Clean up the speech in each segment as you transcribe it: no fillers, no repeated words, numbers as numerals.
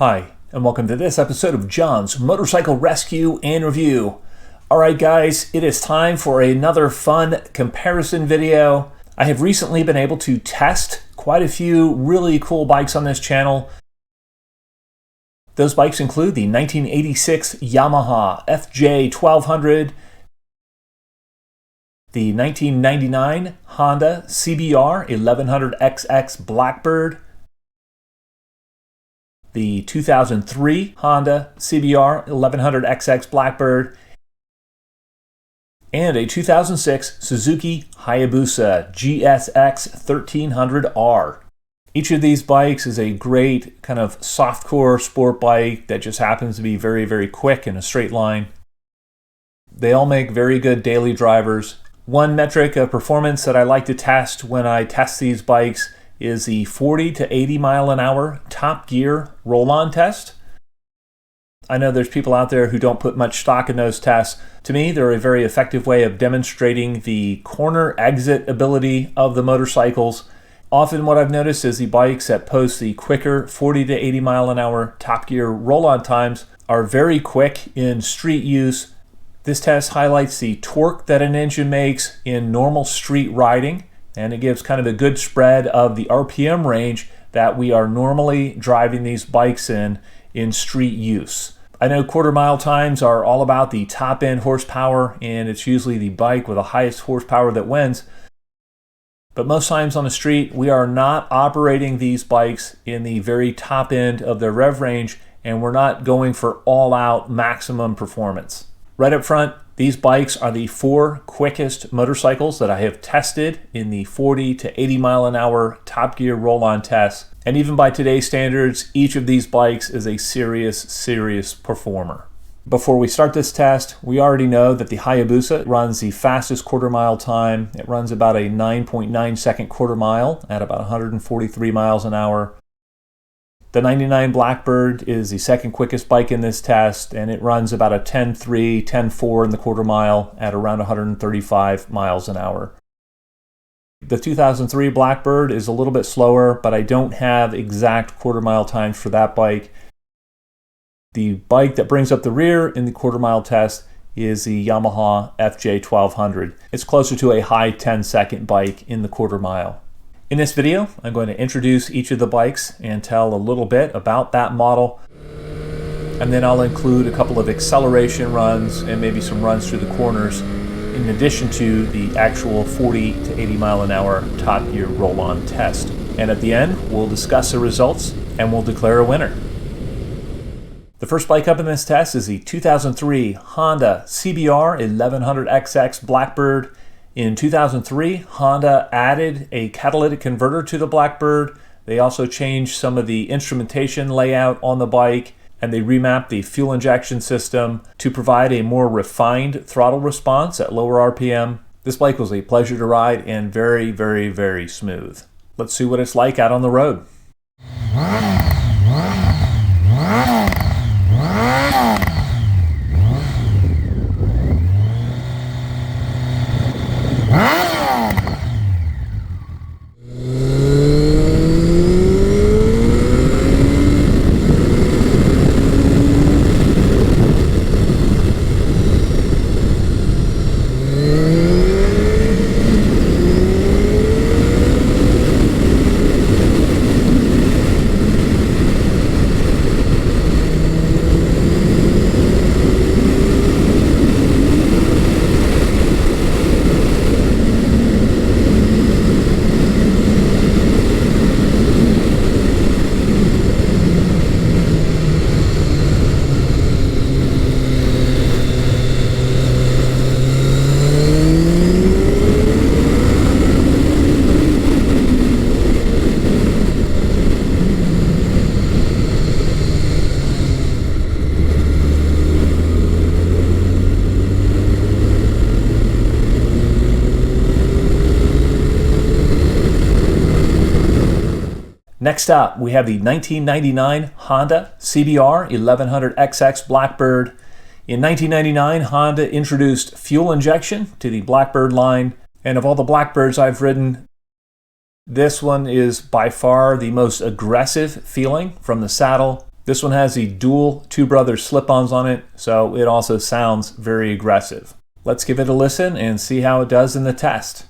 Hi, and welcome to this episode of John's Motorcycle Rescue and Review. Alright guys, it is time for another fun comparison video. I have recently been able to test quite a few really cool bikes on this channel. Those bikes include the 1986 Yamaha FJ1200, the 1999 Honda CBR1100XX Blackbird, the 2003 Honda CBR1100XX Blackbird, and a 2006 Suzuki Hayabusa GSX-1300R. Each of these bikes is a great kind of softcore sport bike that just happens to be very, very quick in a straight line. They all make very good daily drivers. One metric of performance that I like to test when I test these bikes is the 40 to 80 mile an hour top gear roll-on test. I know there's people out there who don't put much stock in those tests. To me, they're a very effective way of demonstrating the corner exit ability of the motorcycles. Often what I've noticed is the bikes that post the quicker 40 to 80 mile an hour top gear roll-on times are very quick in street use. This test highlights the torque that an engine makes in normal street riding, and it gives kind of a good spread of the RPM range that we are normally driving these bikes in street use. I know quarter mile times are all about the top end horsepower, and it's usually the bike with the highest horsepower that wins. But most times on the street, we are not operating these bikes in the very top end of their rev range, and we're not going for all out maximum performance. Right up front, these bikes are the 4 quickest motorcycles that I have tested in the 40 to 80 mile an hour top gear roll-on test. And even by today's standards, each of these bikes is a serious performer. Before we start this test, we already know that the Hayabusa runs the fastest quarter mile time. It runs about a 9.9 second quarter mile at about 143 miles an hour. The 99 Blackbird is the second quickest bike in this test, and it runs about a 10.3, 10.4 in the quarter mile at around 135 miles an hour. The 2003 Blackbird is a little bit slower, but I don't have exact quarter mile times for that bike. The bike that brings up the rear in the quarter mile test is the Yamaha FJ1200. It's closer to a high 10 second bike in the quarter mile. In this video, I'm going to introduce each of the bikes and tell a little bit about that model. And then I'll include a couple of acceleration runs and maybe some runs through the corners in addition to the actual 40 to 80 mile an hour top gear roll-on test. And at the end, we'll discuss the results and we'll declare a winner. The first bike up in this test is the 2003 Honda CBR1100XX Blackbird. In 2003, Honda added a catalytic converter to the Blackbird. They also changed some of the instrumentation layout on the bike, and they remapped the fuel injection system to provide a more refined throttle response at lower RPM. This bike was a pleasure to ride and very smooth. Let's see what it's like out on the road. Next up, we have the 1999 Honda CBR1100XX Blackbird. In 1999, Honda introduced fuel injection to the Blackbird line, and of all the Blackbirds I've ridden, this one is by far the most aggressive feeling from the saddle. This one has the dual Two Brothers slip-ons on it, so it also sounds very aggressive. Let's give it a listen and see how it does in the test.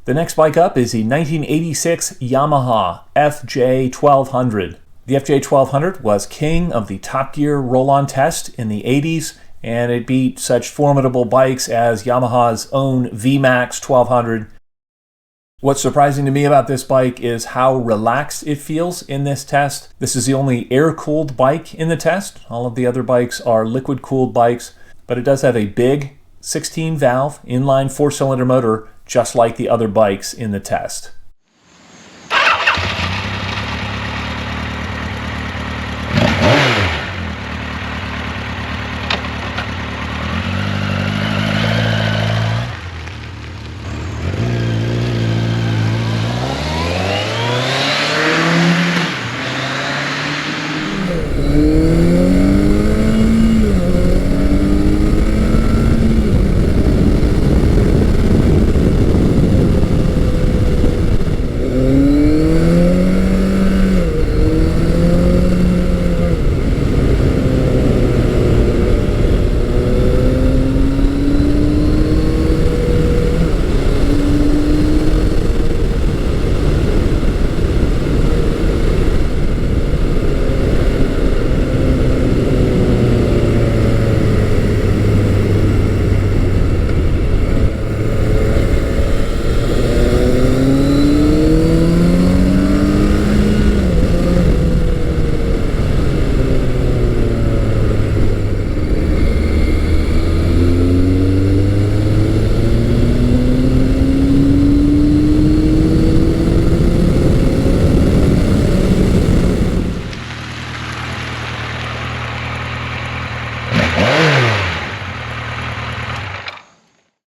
The next bike up is the 1986 Yamaha FJ1200. The FJ1200 was king of the Top Gear roll-on test in the 80s, and it beat such formidable bikes as Yamaha's own VMAX 1200. What's surprising to me about this bike is how relaxed it feels in this test. This is the only air-cooled bike in the test. All of the other bikes are liquid-cooled bikes, but it does have a big 16-valve inline 4-cylinder motor, just like the other bikes in the test.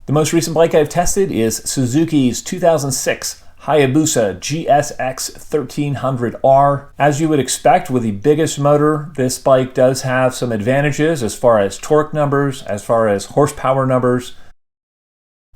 The most recent bike I've tested is Suzuki's 2006 Hayabusa GSX-1300R. As you would expect with the biggest motor, this bike does have some advantages as far as torque numbers, as far as horsepower numbers.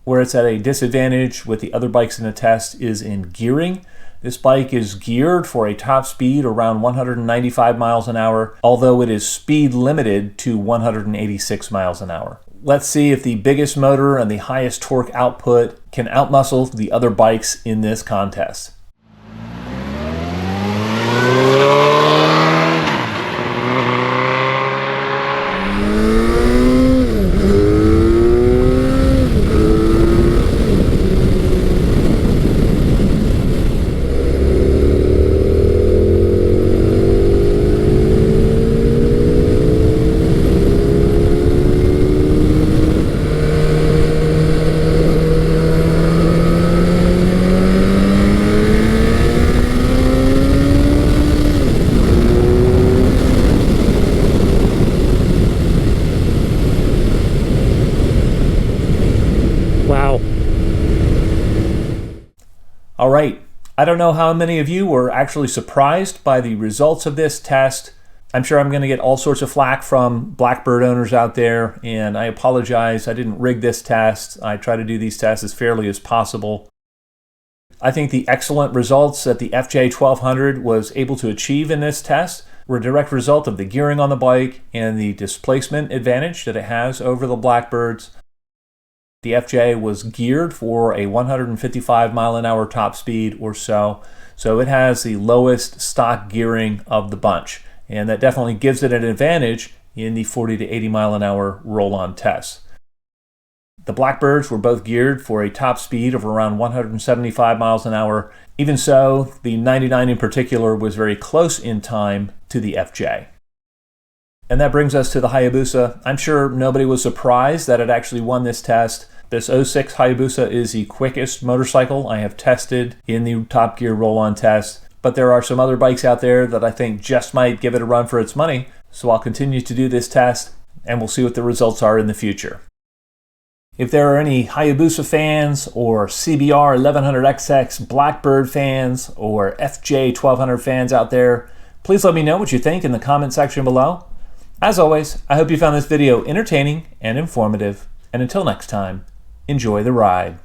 Where it's at a disadvantage with the other bikes in the test is in gearing. This bike is geared for a top speed around 195 miles an hour, although it is speed limited to 186 miles an hour. Let's see if the biggest motor and the highest torque output can outmuscle the other bikes in this contest. Wow. All right, I don't know how many of you were actually surprised by the results of this test. I'm sure I'm going to get all sorts of flack from Blackbird owners out there, and I apologize. I didn't rig this test. I try to do these tests as fairly as possible. I think the excellent results that the FJ1200 was able to achieve in this test were a direct result of the gearing on the bike and the displacement advantage that it has over the Blackbirds. The FJ was geared for a 155 mile an hour top speed or so, so it has the lowest stock gearing of the bunch, and that definitely gives it an advantage in the 40 to 80 mile an hour roll-on tests. The Blackbirds were both geared for a top speed of around 175 miles an hour. Even so, the 99 in particular was very close in time to the FJ. And that brings us to the Hayabusa. I'm sure nobody was surprised that it actually won this test. This 06 Hayabusa is the quickest motorcycle I have tested in the Top Gear roll-on test, but there are some other bikes out there that I think just might give it a run for its money, so I'll continue to do this test, and we'll see what the results are in the future. If there are any Hayabusa fans, or CBR1100XX Blackbird fans, or FJ1200 fans out there, please let me know what you think in the comment section below. As always, I hope you found this video entertaining and informative, and until next time, enjoy the ride.